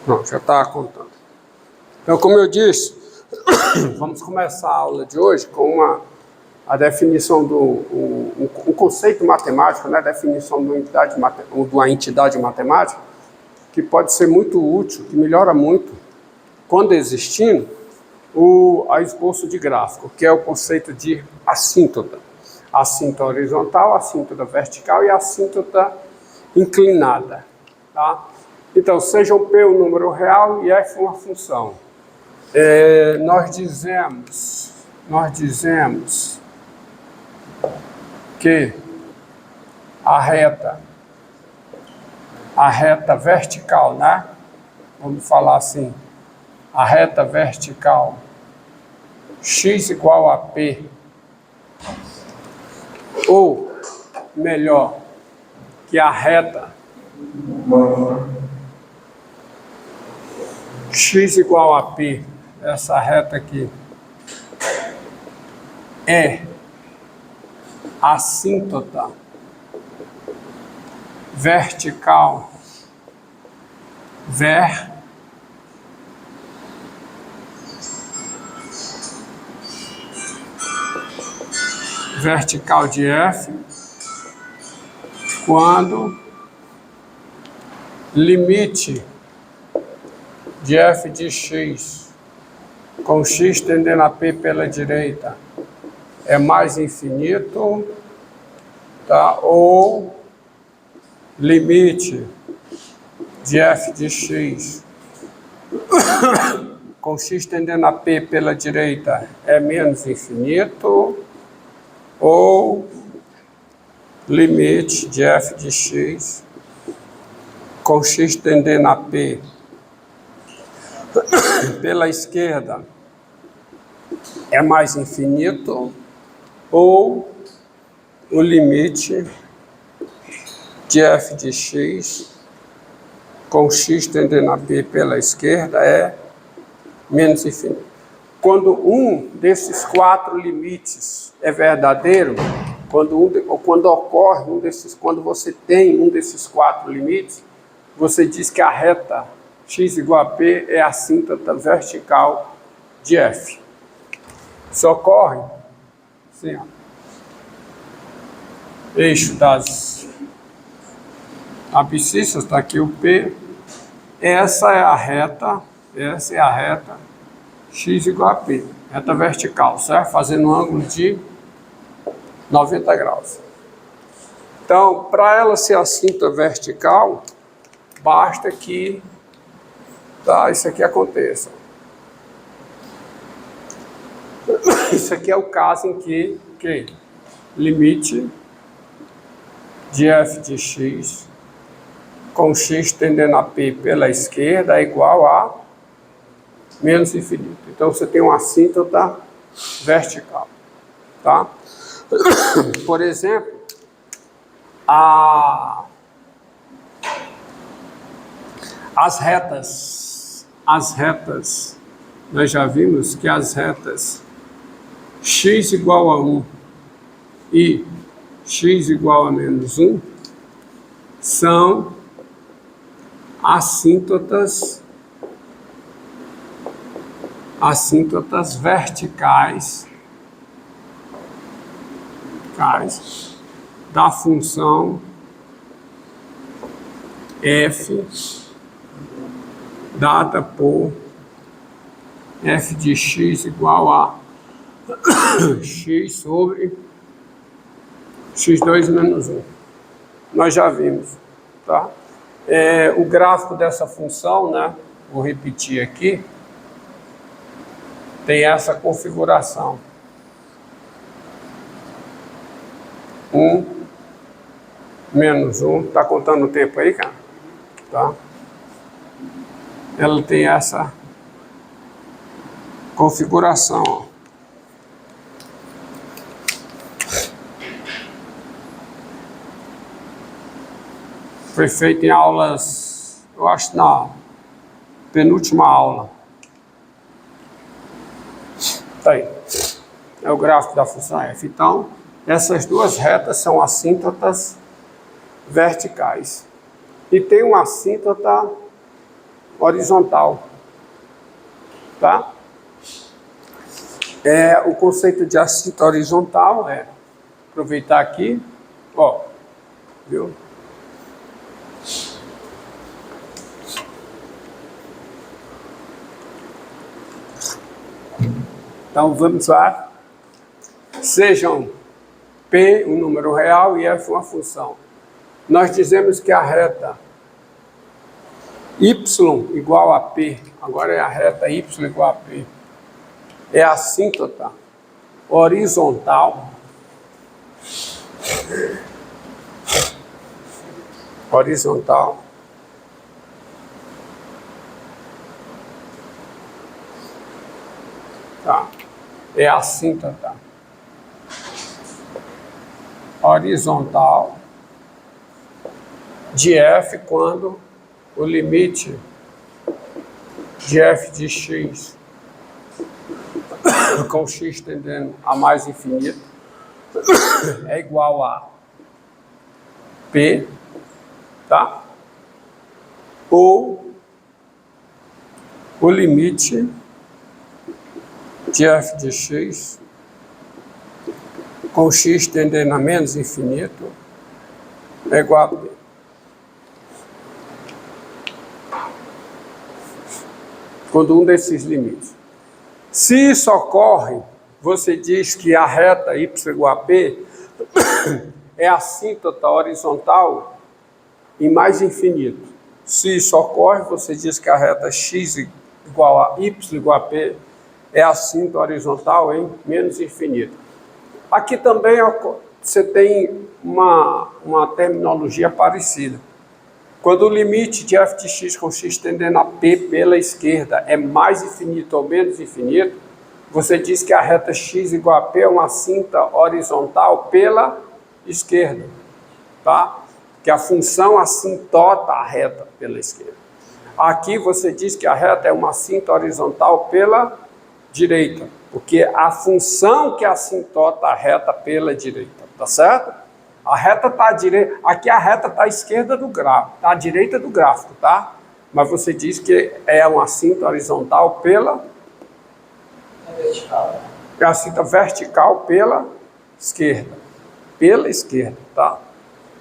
Pronto, já está contando. Então, como eu disse, vamos começar a aula de hoje com a definição do conceito matemático, né? A definição de uma entidade matemática, que pode ser muito útil, que melhora muito, quando existindo, a esboço de gráfico, que é o conceito de assíntota. Assíntota horizontal, assíntota vertical e assíntota inclinada. Tá? Então, seja o P um número real e F uma função. Nós dizemos que a reta vertical, né? Vamos falar assim, a reta vertical x igual a P, ou melhor, que a reta x igual a P, essa reta aqui, é assíntota vertical vertical de F, quando limite de F de x com x tendendo a P pela direita é mais infinito, tá? Ou limite de F de x com x tendendo a P pela direita é menos infinito, ou limite de F de x com x tendendo a P pela esquerda é mais infinito, ou o limite de F de x com x tendendo a P pela esquerda é menos infinito. Quando um desses quatro limites é verdadeiro, quando ocorre quando você tem um desses quatro limites, você diz que a reta x igual a P é a assíntota vertical de F. Isso ocorre, assim, ó, eixo das abscissas, está aqui o P, essa é a reta x igual a P, reta vertical, certo? Fazendo um ângulo de 90 graus. Então, para ela ser assíntota vertical, basta que isso aqui aconteça. Isso aqui é o caso em que limite de F de x com x tendendo a P pela esquerda é igual a menos infinito. Então, você tem uma assíntota vertical. Tá? Por exemplo, as retas, nós já vimos que as retas x igual a 1 e x igual a menos 1 são assíntotas verticais da função f dada por f de x igual a x sobre x2 menos 1. Nós já vimos, tá? O gráfico dessa função, né? Vou repetir aqui, tem essa configuração. 1 menos 1, tá contando o tempo aí, cara? Tá? Ela tem essa configuração, ó. Foi feito em aulas, eu acho, na penúltima aula. Tá aí. É o gráfico da função f. Então, essas duas retas são assíntotas verticais. E tem uma assíntota horizontal, tá? O conceito de assíntota horizontal aproveitar aqui, ó, viu? Então vamos lá. Sejam P um número real e F uma função. Nós dizemos que a reta y igual a P, agora é a reta y igual a P, é assíntota horizontal, tá? É assíntota horizontal de f quando o limite de f de x com x tendendo a mais infinito é igual a p, tá? Ou o limite de f de x com x tendendo a menos infinito é igual a p. Quando um desses limites. Se isso ocorre, você diz que a reta y igual a p é assíntota horizontal em mais infinito. Se isso ocorre, você diz que a reta x igual a y igual a p é assíntota horizontal em menos infinito. Aqui também você tem uma terminologia parecida. Quando o limite de f de x com x tendendo a p pela esquerda é mais infinito ou menos infinito, você diz que a reta x igual a p é uma assíntota horizontal pela esquerda, tá? Que a função assintota a reta pela esquerda. Aqui você diz que a reta é uma assíntota horizontal pela direita, porque a função que assintota a reta pela direita, tá certo? A reta está à direita, aqui a reta está à esquerda do gráfico, está à direita do gráfico, tá? Mas você diz que é uma assíntota horizontal pela... vertical. É a assíntota vertical pela esquerda. Pela esquerda, tá?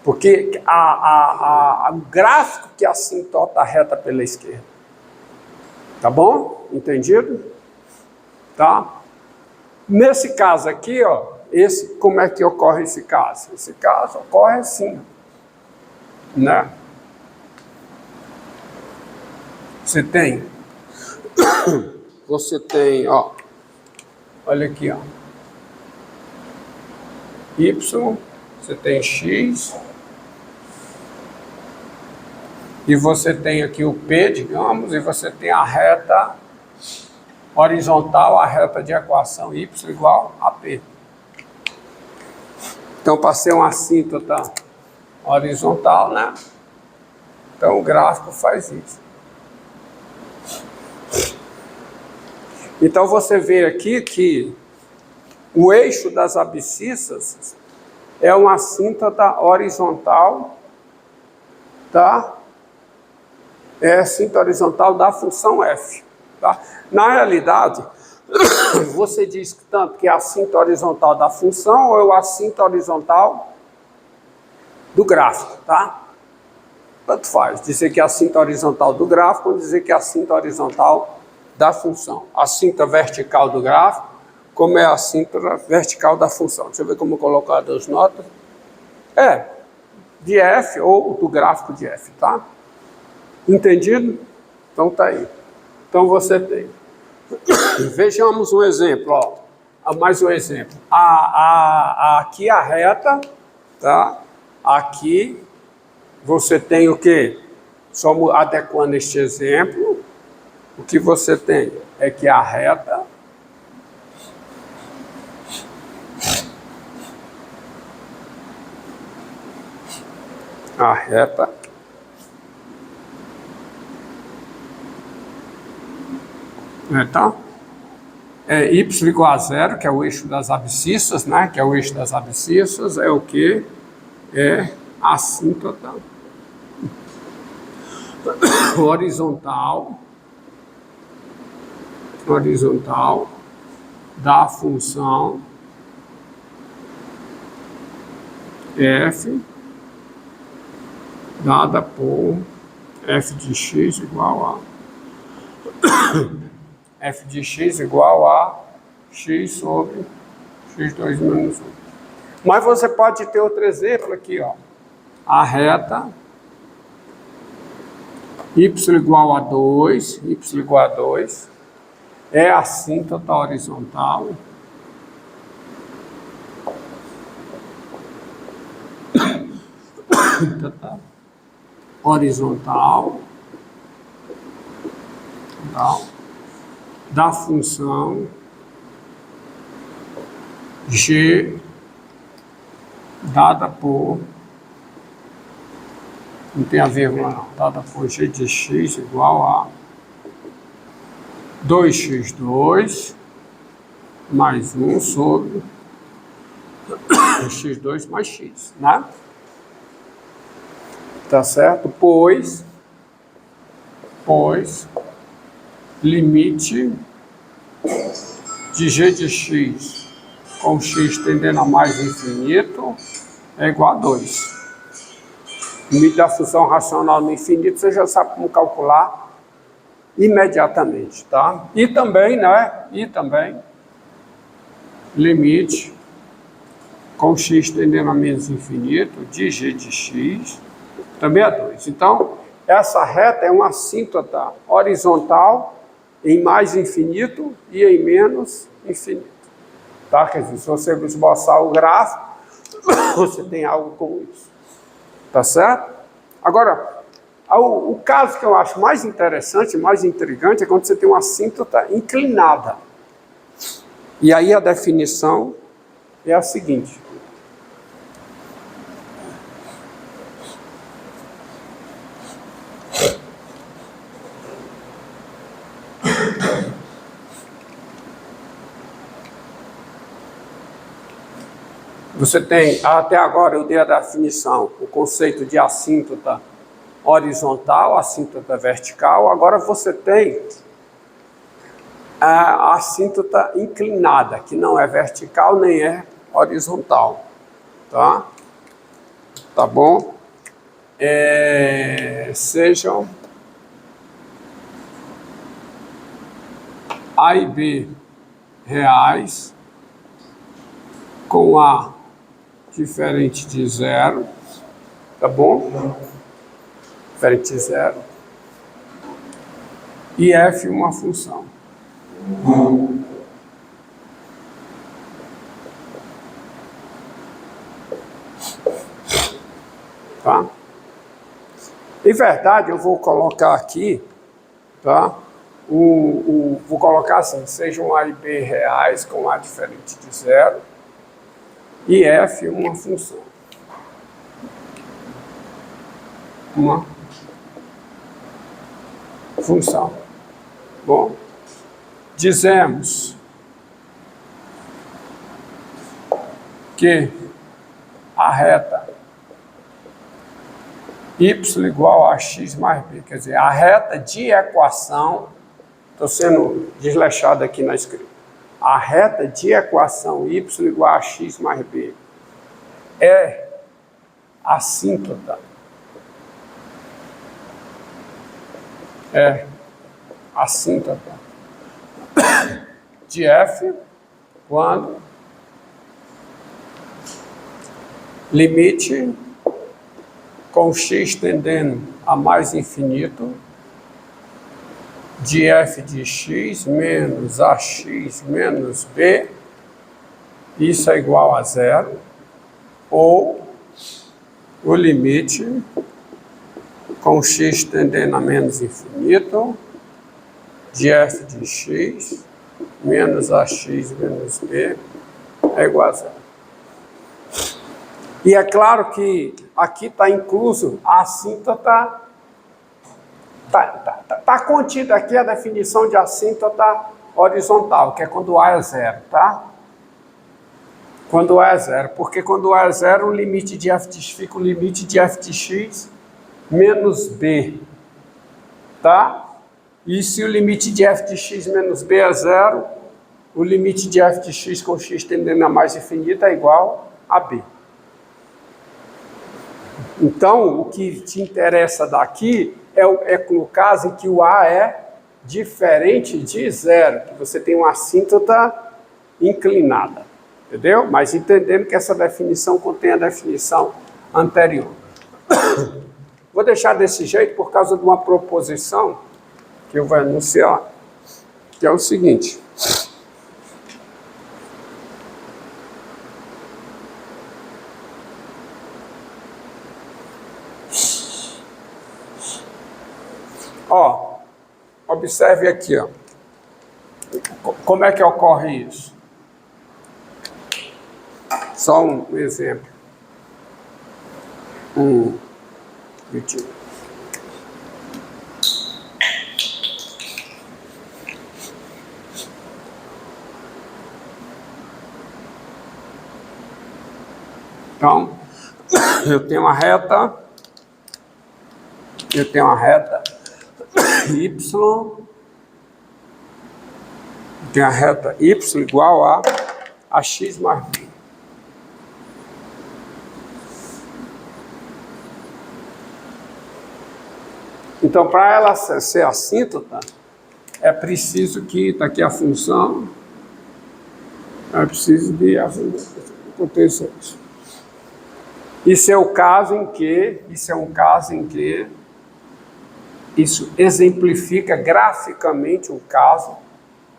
Porque o gráfico que assintota a reta pela esquerda. Tá bom? Entendido? Tá? Nesse caso aqui, ó, como é que ocorre esse caso? Esse caso ocorre assim, né? Você tem, ó, olha aqui, ó, y, você tem x, e você tem aqui o p, digamos, e você tem a reta horizontal, a reta de equação y igual a p. Então, para ser uma assíntota horizontal, né? Então, o gráfico faz isso. Então, você vê aqui que o eixo das abscissas é uma assíntota horizontal, tá? É a assíntota horizontal da função f, tá? Na realidade, você diz tanto que é a assíntota horizontal da função ou é a assíntota horizontal do gráfico, tá? Tanto faz dizer que é a assíntota horizontal do gráfico ou dizer que é a assíntota horizontal da função. A assíntota vertical do gráfico, como é a assíntota vertical da função. Deixa eu ver como colocar as notas. De f ou do gráfico de f, tá? Entendido? Então tá aí. Então você tem. Vejamos um exemplo, ó. Mais um exemplo. Aqui a reta, tá? Aqui você tem o quê? Só adequando este exemplo, o que você tem é que a reta então, y igual a zero, que é o eixo das abscissas, né? Que é o eixo das abscissas, é o que? É assíntota horizontal da função f dada por f de x igual a f de x igual a x sobre x2 menos 1. Mas você pode ter outro exemplo aqui, ó. A reta y igual a 2, é a assíntota horizontal da função g dada por, não tem a vírgula não, dada por g de x igual a 2x2 mais 1 sobre x2 mais x, né? Tá certo? Pois limite de g de x com x tendendo a mais infinito é igual a 2. Limite da função racional no infinito, você já sabe como calcular imediatamente, tá? E também, né? Limite com x tendendo a menos infinito de g de x também é 2. Então, essa reta é uma assíntota horizontal em mais infinito e em menos infinito. Tá? Quer dizer, se você esboçar o gráfico, você tem algo como isso. Tá certo? Agora, o caso que eu acho mais interessante, mais intrigante, é quando você tem uma assíntota inclinada. E aí a definição é a seguinte. Você tem, até agora eu dei a definição, o conceito de assíntota horizontal, assíntota vertical. Agora você tem a assíntota inclinada, que não é vertical nem é horizontal. Tá? Tá bom? Sejam A e B reais com A diferente de zero, tá bom? Diferente de zero. E f uma função. Tá? Em verdade, eu vou colocar aqui, tá? Vou colocar assim, sejam A e B reais com A diferente de zero. E f uma função. Uma função. Bom, dizemos que a reta y igual a x mais b, quer dizer, a reta de equação, estou sendo desleixado aqui na escrita, a reta de equação y igual a x mais b é assíntota. É assíntota de f quando limite com x tendendo a mais infinito de f de x menos ax menos b, isso é igual a zero, ou o limite com x tendendo a menos infinito de f de x menos ax menos b é igual a zero. E é claro que aqui está incluso a assíntota. Está contida aqui a definição de assíntota horizontal, que é quando A é zero, tá? Quando A é zero, porque quando A é zero, o limite de f de x fica o limite de f de x menos b. tá? E se o limite de f de x menos b é zero, o limite de f de x com x tendendo a mais infinito é igual a b. Então, o que te interessa daqui é no caso em que o A é diferente de zero, que você tem uma assíntota inclinada, entendeu? Mas entendendo que essa definição contém a definição anterior. Vou deixar desse jeito por causa de uma proposição que eu vou anunciar, que é o seguinte. Ó, observe aqui, ó. Como é que ocorre isso? Só um exemplo. Então, eu tenho uma reta y, tem a reta y igual a x mais b. Então, para ela ser assíntota, é preciso que, está aqui a função, é preciso de aconteça isso. Isso é um caso em que isso exemplifica graficamente um caso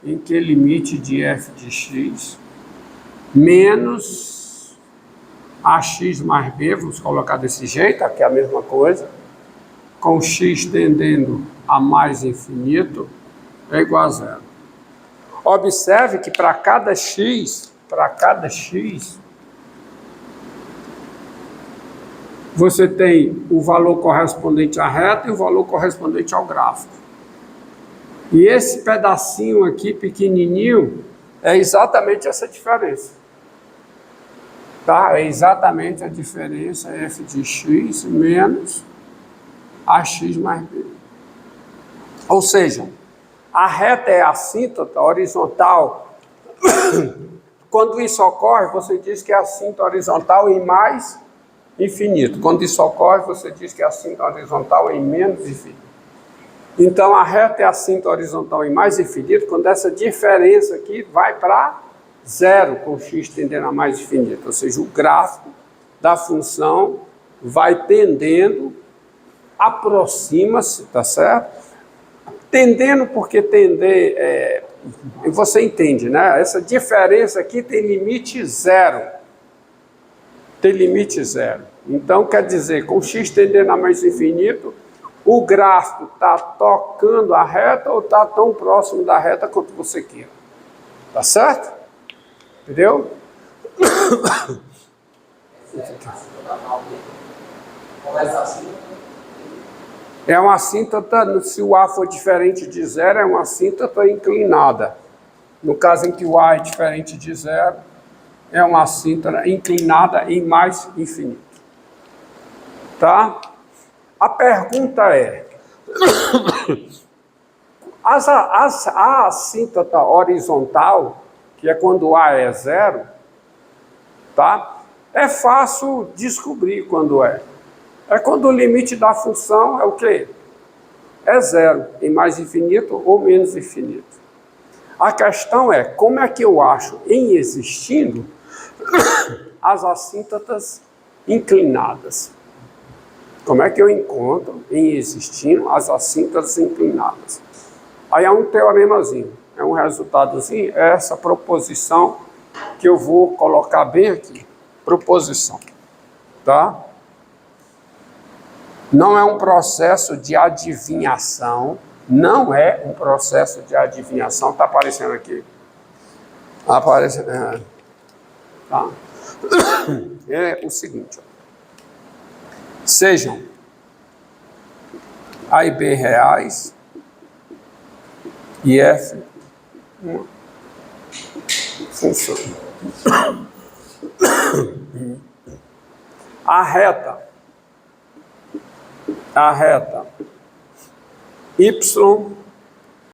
em que limite de f de x menos ax mais b, vamos colocar desse jeito, aqui é a mesma coisa, com x tendendo a mais infinito, é igual a zero. Observe que para cada x, você tem o valor correspondente à reta e o valor correspondente ao gráfico. E esse pedacinho aqui, pequenininho, é exatamente essa diferença. Tá? É exatamente a diferença f de x menos ax mais b. Ou seja, a reta é assíntota horizontal. Quando isso ocorre, você diz que é assíntota horizontal em mais infinito. Quando isso ocorre, você diz que é assíntota horizontal em menos infinito. Então, a reta é assíntota horizontal em mais infinito quando essa diferença aqui vai para zero, com x tendendo a mais infinito. Ou seja, o gráfico da função vai tendendo, aproxima-se, tá certo? Tendendo, porque tender, você entende, né? Essa diferença aqui tem limite zero. Tem limite zero. Então, quer dizer, com x tendendo a mais infinito, o gráfico está tocando a reta ou está tão próximo da reta quanto você quer. Tá certo? Entendeu? É uma assíntota, se o A for diferente de zero, é uma assíntota inclinada. No caso em que o A é diferente de zero, é uma assíntota inclinada em mais infinito. Tá? A pergunta é, a assíntota horizontal, que é quando A é zero, tá? É fácil descobrir quando é. É quando o limite da função é o quê? É zero, em mais infinito ou menos infinito. A questão é, como é que eu acho, em existindo, as assíntotas inclinadas? Como é que eu encontro, em existindo, as assíntotas inclinadas? Aí é um teoremazinho, é um resultadozinho, é essa proposição que eu vou colocar bem aqui. Proposição, tá? Não é um processo de adivinhação, não é um processo de adivinhação, está aparecendo aqui. Aparece, tá? É o seguinte, ó. Sejam A e B reais e F uma função. A reta y